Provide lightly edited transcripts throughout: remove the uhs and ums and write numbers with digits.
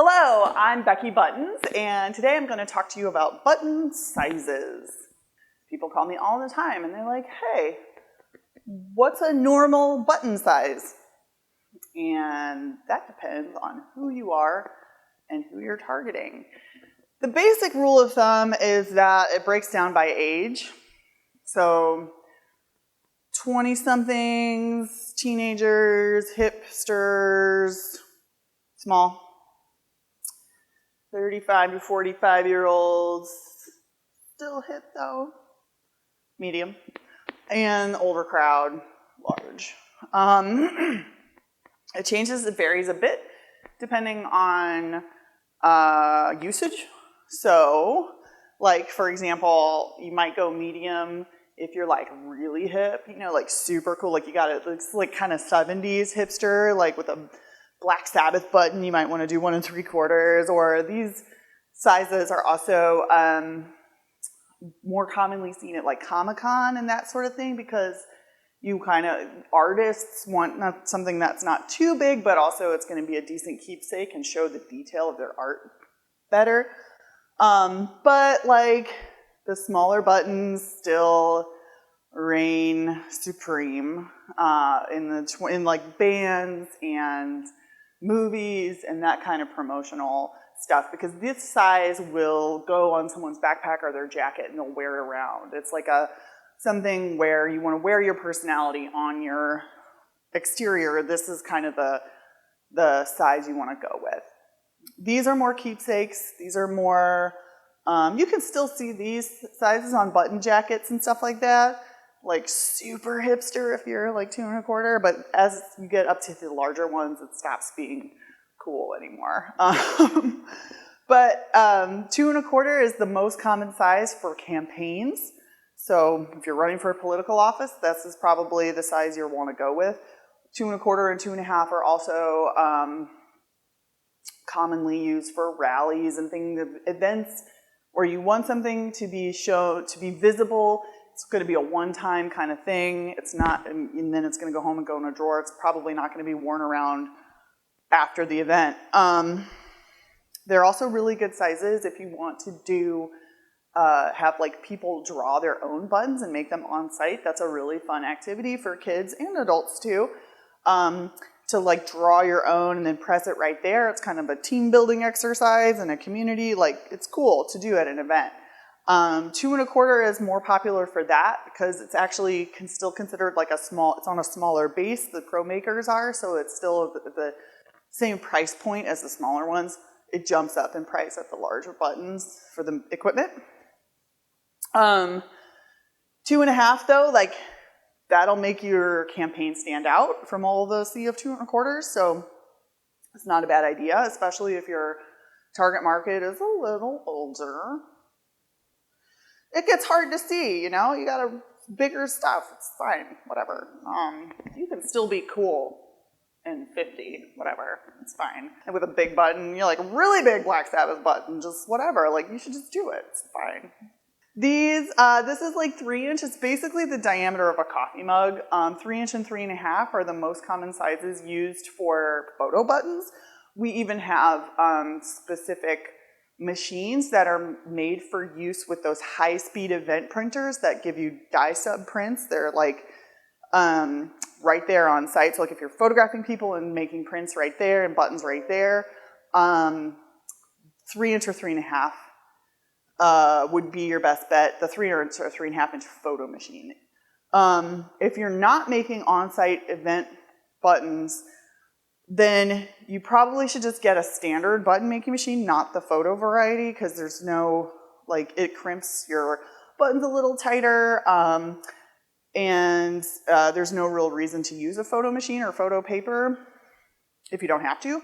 Hello, I'm Becky Buttons, and today I'm going to talk to you about button sizes. People call me all the time, and they're like, hey, what's a normal button size? And that depends on who you are and who you're targeting. The basic rule of thumb is that it breaks down by age. So 20-somethings, teenagers, hipsters, small. 35 to 45-year-olds, still hip though, medium, and older crowd, large. It varies a bit depending on usage. So, like for example, you might go medium if you're like really hip, you know, like super cool, like you got it, it's like kind of 70s hipster, like with a Black Sabbath button, you might want to do 1 3/4, or these sizes are also more commonly seen at like Comic-Con and that sort of thing, because you artists want something that's not too big, but also it's going to be a decent keepsake and show the detail of their art better. But like the smaller buttons still reign supreme in like bands and movies and that kind of promotional stuff, because this size will go on someone's backpack or their jacket and they'll wear it around. It's like something where you want to wear your personality on your exterior. This is kind of the size you want to go with. These are more keepsakes. These are more, you can still see these sizes on button jackets and stuff like that. Like super hipster if you're like 2 1/4, but as you get up to the larger ones, it stops being cool anymore. But 2 1/4 is the most common size for campaigns. So if you're running for a political office, this is probably the size you'll want to go with. 2 1/4 and 2 1/2 are also commonly used for rallies and events where you want something to be visible. It's going to be a one-time kind of thing. It's not, and then it's going to go home and go in a drawer. It's probably not going to be worn around after the event. They're also really good sizes if you want to do, have like people draw their own buttons and make them on site. That's a really fun activity for kids and adults too. To like draw your own and then press it right there. It's kind of a team building exercise in a community. Like it's cool to do at an event. 2 1/4 is more popular for that because it's actually still considered like it's on a smaller base, the pro makers are, so it's still the same price point as the smaller ones. It jumps up in price at the larger buttons for the equipment. 2 1/2 though, like that'll make your campaign stand out from all the sea of 2 1/4, so it's not a bad idea, especially if your target market is a little older. It gets hard to see, you know, you got bigger stuff, it's fine, whatever. You can still be cool in 50, whatever, it's fine. And with a big button, you're like really big Black Sabbath button, just whatever, like you should just do it, it's fine. This is like 3 inch, it's basically the diameter of a coffee mug. 3 inch and 3 1/2 are the most common sizes used for photo buttons. We even have specific machines that are made for use with those high-speed event printers that give you die sub prints. They're like right there on site. So like if you're photographing people and making prints right there and buttons right there, 3 inch or 3 1/2 would be your best bet. The 3 inch or 3 1/2 inch photo machine. If you're not making on-site event buttons, then you probably should just get a standard button making machine, not the photo variety, because there's no, like, it crimps your buttons a little tighter, and there's no real reason to use a photo machine or photo paper if you don't have to.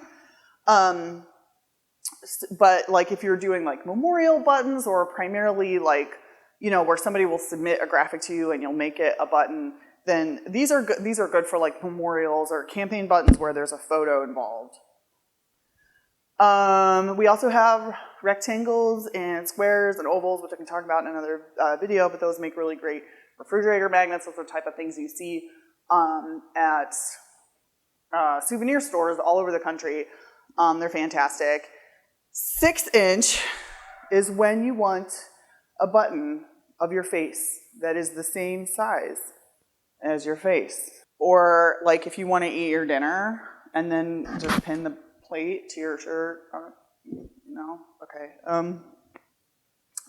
But like if you're doing like memorial buttons or primarily like, you know, where somebody will submit a graphic to you and you'll make it a button, then these are good for like memorials or campaign buttons where there's a photo involved. We also have rectangles and squares and ovals, which I can talk about in another video, but those make really great refrigerator magnets. Those are the type of things you see at souvenir stores all over the country. They're fantastic. 6" is when you want a button of your face that is the same size as your face. Or like if you want to eat your dinner and then just pin the plate to your shirt. No? Okay.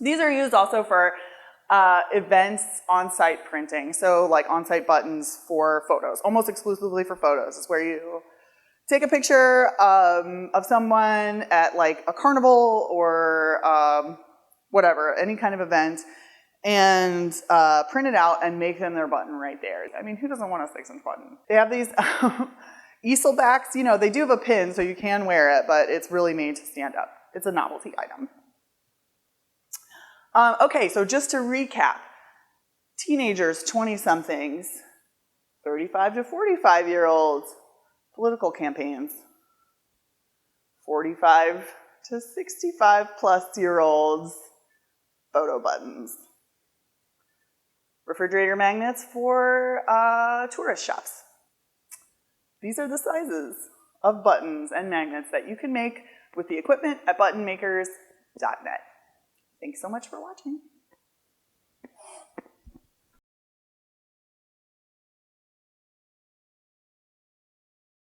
These are used also for events on-site printing. So like on-site buttons for photos, almost exclusively for photos. It's where you take a picture of someone at like a carnival or whatever, any kind of event, and print it out and make them their button right there. I mean, who doesn't want a 6" button? They have these easel backs. You know, they do have a pin, so you can wear it, but it's really made to stand up. It's a novelty item. Okay, so just to recap, teenagers, 20-somethings, 35 to 45-year-olds, political campaigns, 45 to 65-plus-year-olds, photo buttons, refrigerator magnets for tourist shops. These are the sizes of buttons and magnets that you can make with the equipment at buttonmakers.net. Thanks so much for watching.